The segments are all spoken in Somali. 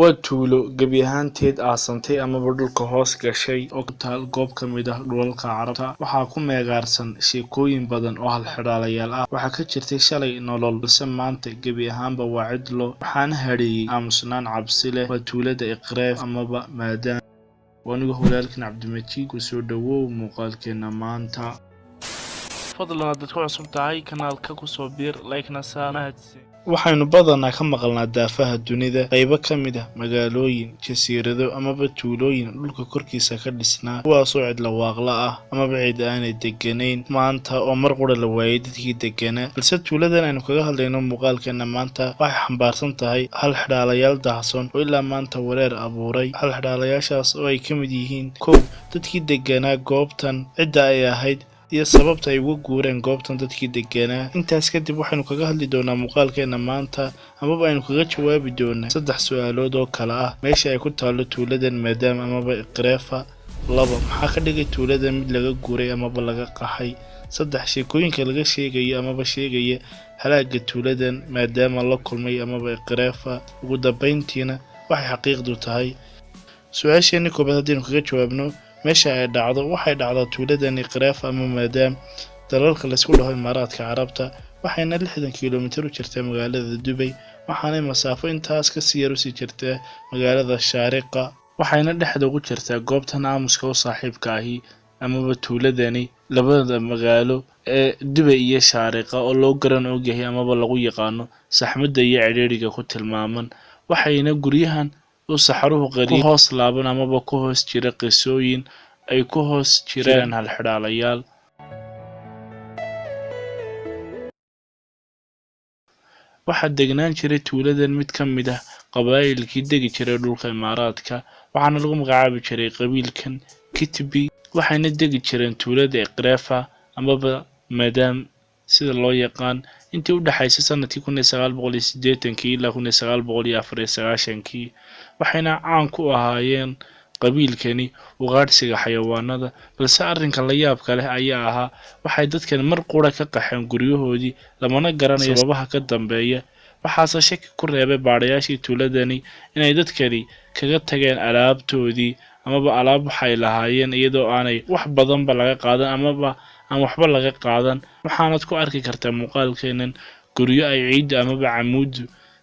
Waa tuulo gebi ahaanteed aasantay amaba dhulka hoos gashay oo ku taal goob ka mid ah dhulalka Carabta. Waxaa ku meegaarsan sheekooyin badan oo halxidhaalayaal ah. Waxaa ka jirtay shalay nolol, balse maanta gebi ahaanba waa cidlo, waxaana hadheeyey aamusnaan cabsi leh. Waa tuulada Iqreef amaba Maadaam. Waa anigu walaalkiin Cabdimajiid, ku soo dhawow muuqaalkeena maanta. fadlan haddaad ku cusub tahay kanaalka ku soo biir like-na saar mahadsan. Waxaynu badanaa ka maqalnaa daafaha dunida qaybo ka mid ah magaalooyin, jasiirado amaba tuulooyin dhulka korkiisa ka dhisnaa, kuwaasoo cidla waaqla ah amaba cid aanay degganayn maanta oo mar qura la waayay dadkii degganaa. Balse tuuladan aynu kaga hadlayno muuqaalkeena maanta waxay xambaarsan tahay halxidhaalayaal daahson oo ilaa maanta wareer abuuray. Halxidhaalayaashaas oo ay ka mid yihiin: kow, dadkii degganaa goobtan, cidda ay ahayd, iyo sababta ay uga guureen goobtan dadkii degganaa. Intaas kadib waxaynu kaga hadli doonaa muuqaalkeena maanta amaba aynu kaga jawaabi doonaa 3 su'aalood oo kala ah: meesha ay ku taalo tuuladan Maadaam amaba Iqreefa; 2, maxaa ka dhigay tuuladan mid laga guuray amaba laga qaxay; 3, sheekooyinka laga sheegayo amaba sheegaya halaaga tuuladan Maadaam la kulmay amaba Iqreefa. Ugu dambeyntiina waxay xaqiiqdu tahay. Su'aasheena koobaad haddaynu kaga jawaabno meesha ay dhacdo, waxay dhacdaa tuuladan Iqreef ama Maadaam dalalka la isku dhaho Imaaraadka Carabta, waxayna 60 kiiloomitir u jirtaa magaalada Dubai, waxaanay masaafo intaas ka sii yar u sii jirtaa magaalada Shaariqa, waxayna dhexda ugu jirtaa goobtan aamuska u saaxiibka ahi amaba tuuladani labada magaalo ee Dubai iyo Shaariqa oo loo garan ogyahay amaba lagu yaqaano saxmadda iyo cidhiidhiga ku tilmaaman. Waxayna guryahan u saxaruhu qariib ku hoos laaban amaba ku hoos jira qisooyin ay ku hoos jiraan halxidhaalayaal. waxaa degnaan jiray tuuladan mid ka mid ah qabaa'ilkii degi jiray dhulka Imaaraadka, waxaana lagu magacaabi jiray qabiilkan Kitbi. Waxayna degi jireen tuulada Iqreefa amaba Maadaam sida loo yaqaan intii u dhaxaysay sanadkii 1980 ilaa 1994. waxayna caan ku ahaayeen qabiilkani ugaadhsiga xayawaanada. Balse arrinka la yaabka leh ayaa ahaa waxay dadkan mar qura ka qaxeen guryahoodii, lamana garanayo sababaha ka dambeeya. waxaase shaki ku reebay baadhayaashii tuuladani inay dadkani kaga tageen alaabtoodii amaba alaab waxay lahaayeen iyadoo aanay wax badanba laga qaadan amaba aan waxba laga qaadan. waxaanad ku arki kartaa muuqaalkeenan guryo ay ciidda amaba camuuddu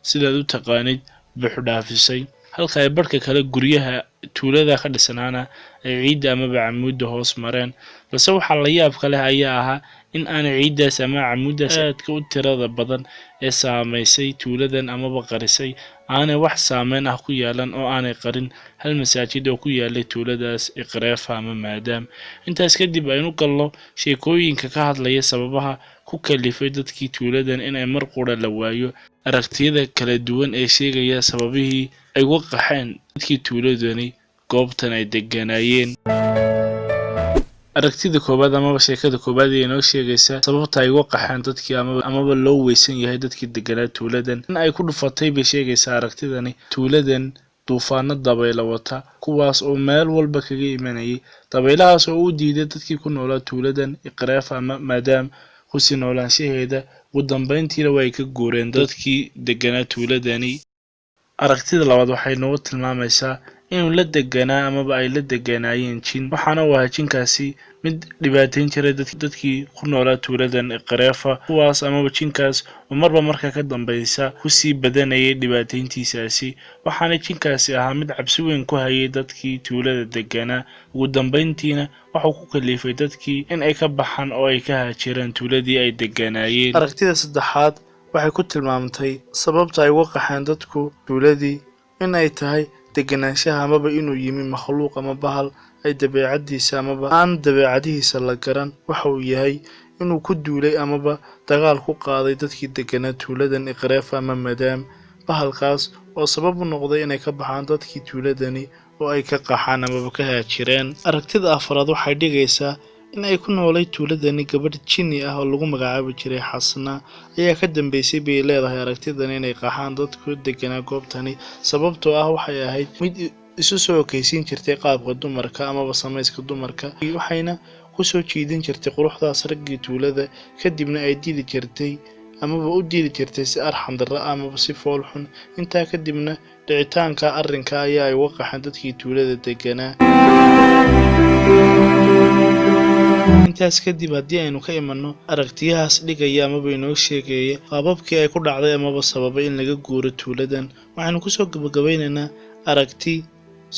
sidaad u taqaanid buuxdhaafisay, halka ay barhka kale guryaha tuulada ka dhisnaana ay ciidda amaba camuudda hoos mareen. balse waxaa la yaabka leh ayaa ahaa in aanay ciiddaas ama camuuddaas aadka u tirada badan ee saamaysay tuuladan amaba qarisay aanay wax saameyn ah ku yeelan oo aanay qarin hal masaajid oo ku yaalay tuuladaas Iqreefa ama Maadaam. intaas kadib aynu galno sheekooyinka ka hadlaya sababaha ku kalifay dadkii tuuladan inay mar qura la waayo, aragtiyada kala duwan ee sheegaya sababihii ay uga qaxeen dadkii tuuladani goobtan ay degganaayeen. aragtida koobaad amaba sheekada koobaad ee inoo sheegaysa sababta ay uga qaxeen dadkii amaba loo weysan yahay dadkii degganaa tuuladan in ay ku dhufatay bay sheegaysaa aragtidani tuuladan duufaano dabaylo wata, kuwaas oo meel walba kaga imanayay. dabaylahaas oo u diiday dadkii ku noolaa tuuladan Iqreef ama Maadaam kusii noolaanshaheeda. ugu dambeyntiina way ka guureen dadkii degganaa tuuladani. aragtida labaad waxay noogu tilmaamaysaa inuu la degganaa amaba ay la degganaayeen jin, waxaana u ahaa jinkaasi mid dhibaateyn jiray dadkii ku noolaa tuuladan Iqreefa, kuwaas amaba jinkaas oo marba marka ka dambaysa kusii badanayay dhibaateyntiisaasi. waxaana jinkaasi ahaa mid cabsi weyn ku hayay dadkii tuulada degganaa. ugu dambeyntiina waxuu ku kalifay dadkii in ay ka baxaan oo ay ka haajiraan tuuladii ay degganaayeen. aragtida saddexaad waxay ku tilmaamtay sababta ay uga qaxeen dadku tuuladii in ay tahay degganaanshaha amaba inuu yimi makhluuq ama bahal ay dabeecadiisa amaba aan dabeecadihiisa la garan. waxa uu yahay inuu ku duulay amaba dagaal ku qaaday dadkii degganaa tuuladan Iqreefa ama Maadaam, bahalkaas oo sabab u noqday inay ka baxaan dadkii tuuladani oo ay ka qaxaan amaba ka haajireen. aragtida afraad waxay dhigaysaa in ay ku noolay tuuladani gabadh jinni ah oo lagu magacaabi jiray Xasna, ayaa ka dambeysay bay leedahay aragtidan inay qaxaan dadku degganaa goobtani. sababtoo ah waxay ahayd mid isu soo okeysiin jirtay qaabka dumarka amaba samayska dumarka, waxayna ku soo jiidin jirtay quruxdaas raggii tuulada, kadibna ay dili jirtay amaba u dili jirtay si arxan darro amaba si fool xun. intaa kadibna dhicitaanka arrinka ayaa ay uga qaxeen dadkii tuulada deganaa. intaas kadib haddii aynu ka imanno aragtiyahaas dhigaya amaba inoo sheegaya qaababkii ay ku dhacday amaba sababay in laga guuro tuuladan, waxaynu kusoo gabagabaynaynaa aragti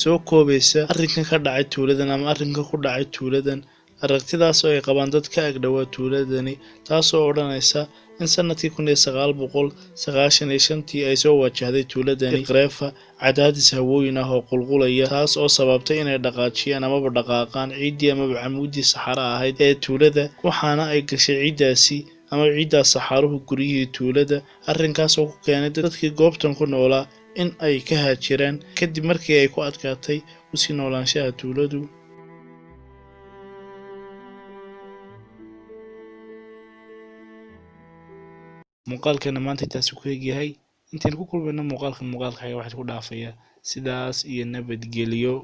soo koobaysa arrinkan ka dhacay tuuladan ama arrinka ku dhacay tuuladan. aragtidaas oo ay qabaan dad ka agdhowaa tuuladani, taasoo odhanaysa in sanadkii 1995 ay soo wajahday tuuladani Qrefa cadaadis hawooyin ah oo qulqulaya, taas oo sababtay inay dhaqaajiyaan amaba dhaqaaqaan ciiddii amaba camuudii saxara ahayd ee tuulada, waxaana ay gashay ciiddaasi ama ciiddaas saxaruhu guryihii tuulada. arrinkaas oo ku keenay dadkii goobtan ku noolaa in ay ka haajiraan kadib markii ay ku adkaatay usii noolaanshaha tuuladu. muuqaalkeena maanta intaasuu ku egyahay. intaynu ku kulmayno muuqaalka xaga waxaan ku dhaafayaa sidaas iyo nabadgelyo.